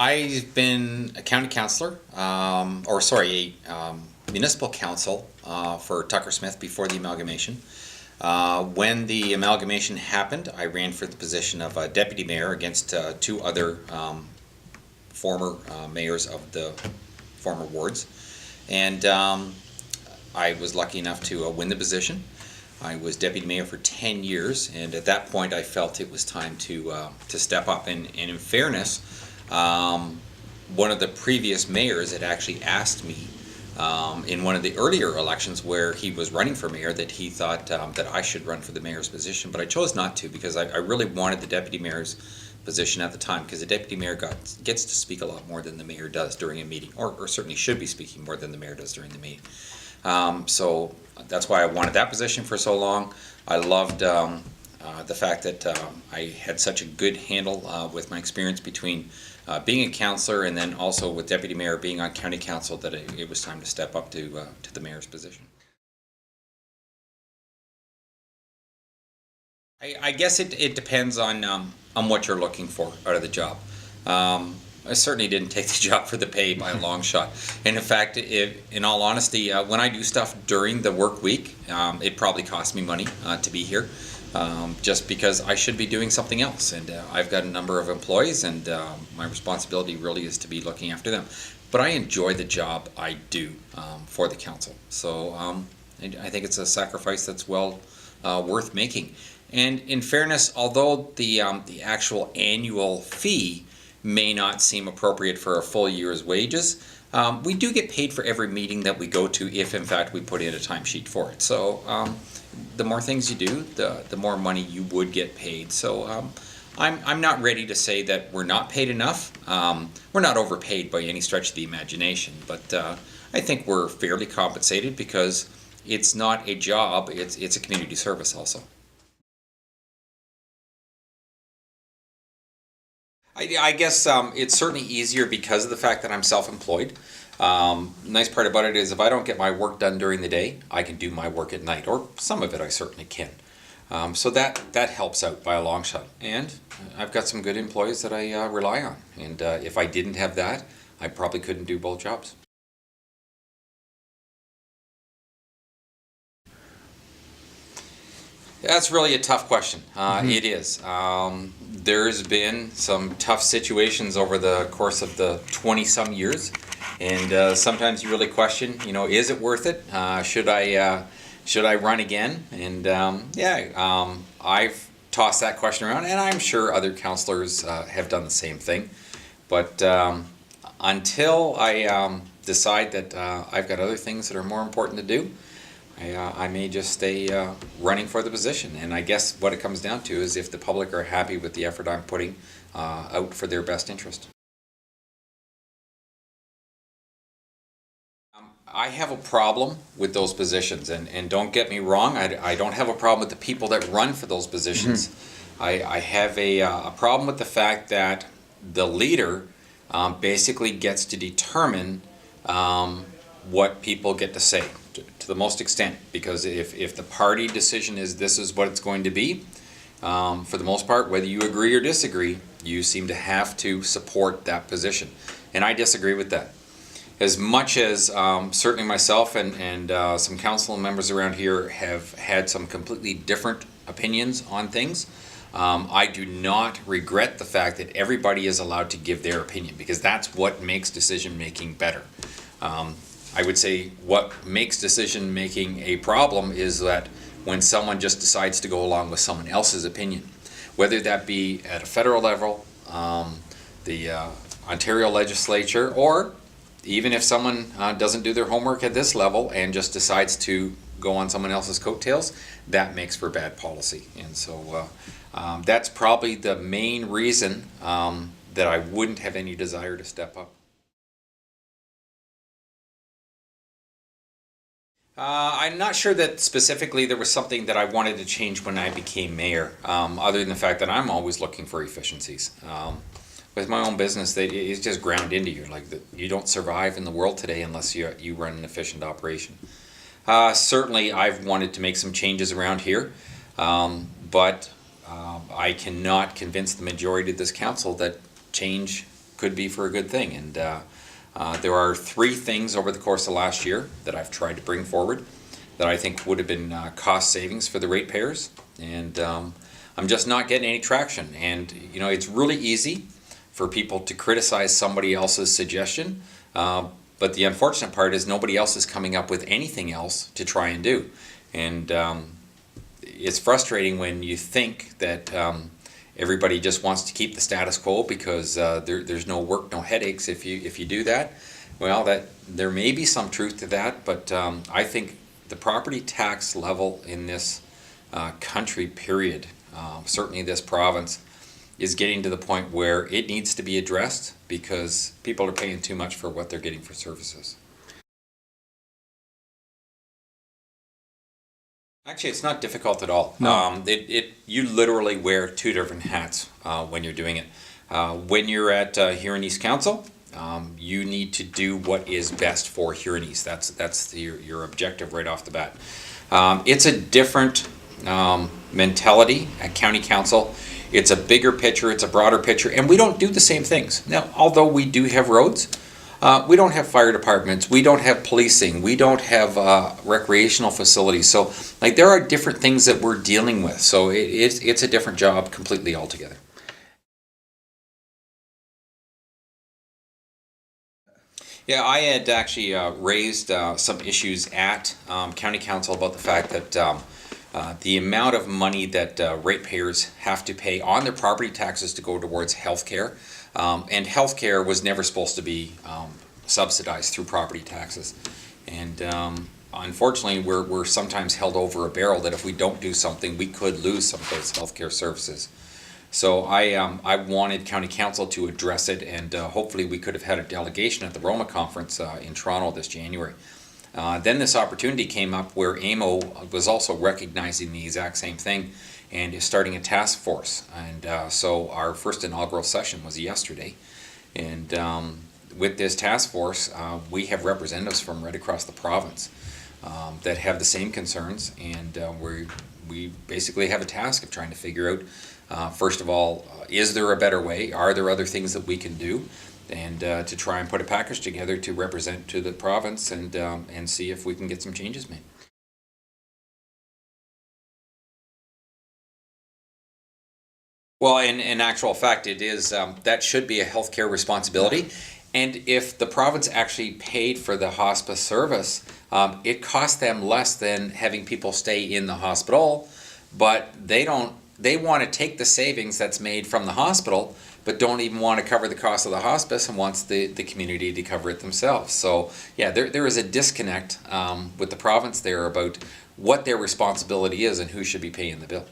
I've been a county councillor, municipal council for Tucker Smith before the amalgamation. When the amalgamation happened, I ran for the position of deputy mayor against two other former mayors of the former wards, and I was lucky enough to win the position. I was deputy mayor for 10 years, and at that point I felt it was time to step up. And in fairness, one of the previous mayors had actually asked me in one of the earlier elections where he was running for mayor that he thought that I should run for the mayor's position, but I chose not to because I really wanted the deputy mayor's position at the time, because the deputy mayor gets to speak a lot more than the mayor does during a meeting, or certainly should be speaking more than the mayor does during the meeting. So that's why I wanted that position for so long. I loved the fact that I had such a good handle with my experience between being a councillor and then also with deputy mayor being on county council that it was time to step up to the mayor's position. I guess it depends on what you're looking for out of the job. I certainly didn't take the job for the pay by a long shot. And in fact, in all honesty, when I do stuff during the work week, it probably costs me money to be here, just because I should be doing something else. And I've got a number of employees, and my responsibility really is to be looking after them. But I enjoy the job I do for the council. So I think it's a sacrifice that's well worth making. And in fairness, although the actual annual fee may not seem appropriate for a full year's wages, we do get paid for every meeting that we go to if in fact we put in a timesheet for it. So the more things you do, the more money you would get paid. So I'm not ready to say that we're not paid enough. We're not overpaid by any stretch of the imagination, but I think we're fairly compensated because it's not a job, it's a community service also. I guess it's certainly easier because of the fact that I'm self-employed. Nice part about it is if I don't get my work done during the day, I can do my work at night, or some of it I certainly can. So that helps out by a long shot. And I've got some good employees that I rely on. And if I didn't have that, I probably couldn't do both jobs. That's really a tough question. It is. There's been some tough situations over the course of the 20-some years, and sometimes you really question, is it worth it? Should I run again? And I've tossed that question around, and I'm sure other councillors have done the same thing. But until I decide that I've got other things that are more important to do, I may just stay running for the position. And I guess what it comes down to is if the public are happy with the effort I'm putting out for their best interest. I have a problem with those positions, and don't get me wrong, I don't have a problem with the people that run for those positions. I have a problem with the fact that the leader basically gets to determine what people get to say. To the most extent, because if the party decision is this is what it's going to be, for the most part, whether you agree or disagree, you seem to have to support that position. And I disagree with that. As much as certainly myself and some council members around here have had some completely different opinions on things, I do not regret the fact that everybody is allowed to give their opinion, because that's what makes decision making better. I would say what makes decision making a problem is that when someone just decides to go along with someone else's opinion, whether that be at a federal level, the Ontario legislature, or even if someone doesn't do their homework at this level and just decides to go on someone else's coattails, that makes for bad policy. And so that's probably the main reason that I wouldn't have any desire to step up. I'm not sure that specifically there was something that I wanted to change when I became mayor, other than the fact that I'm always looking for efficiencies. With my own business, it's just ground into you. Like you don't survive in the world today unless you run an efficient operation. Certainly, I've wanted to make some changes around here, but I cannot convince the majority of this council that change could be for a good thing. And there are 3 things over the course of last year that I've tried to bring forward that I think would have been cost savings for the ratepayers, and I'm just not getting any traction. And you know, it's really easy for people to criticize somebody else's suggestion, but the unfortunate part is nobody else is coming up with anything else to try and do. And it's frustrating when you think that everybody just wants to keep the status quo because there's no work, no headaches if you do that. Well, there may be some truth to that, but I think the property tax level in this country, period, certainly this province, is getting to the point where it needs to be addressed because people are paying too much for what they're getting for services. Actually, it's not difficult at all. No. You literally wear 2 different hats when you're doing it. When you're at Huron East Council, you need to do what is best for Huron East. That's your objective right off the bat. It's a different mentality at County Council. It's a bigger picture, it's a broader picture, and we don't do the same things. Now, although we do have roads, we don't have fire departments, we don't have policing, we don't have recreational facilities. So, like, there are different things that we're dealing with. So it's a different job completely altogether. Yeah, I had actually raised some issues at County Council about the fact that the amount of money that ratepayers have to pay on their property taxes to go towards health care, and health care was never supposed to be subsidized through property taxes. And unfortunately, we're sometimes held over a barrel that if we don't do something, we could lose some of those health care services. So I wanted County Council to address it, and hopefully we could have had a delegation at the Roma conference in Toronto this January. Then this opportunity came up where AMO was also recognizing the exact same thing and is starting a task force. And so our first inaugural session was yesterday. And with this task force, we have representatives from right across the province that have the same concerns. And we basically have a task of trying to figure out, first of all, is there a better way? Are there other things that we can do? And to try and put a package together to represent to the province and see if we can get some changes made. Well, in actual fact, it is that should be a healthcare responsibility. And if the province actually paid for the hospice service, it costs them less than having people stay in the hospital, but they don't. They want to take the savings that's made from the hospital, but don't even want to cover the cost of the hospice and wants the community to cover it themselves. So yeah, there is a disconnect with the province there about what their responsibility is and who should be paying the bill.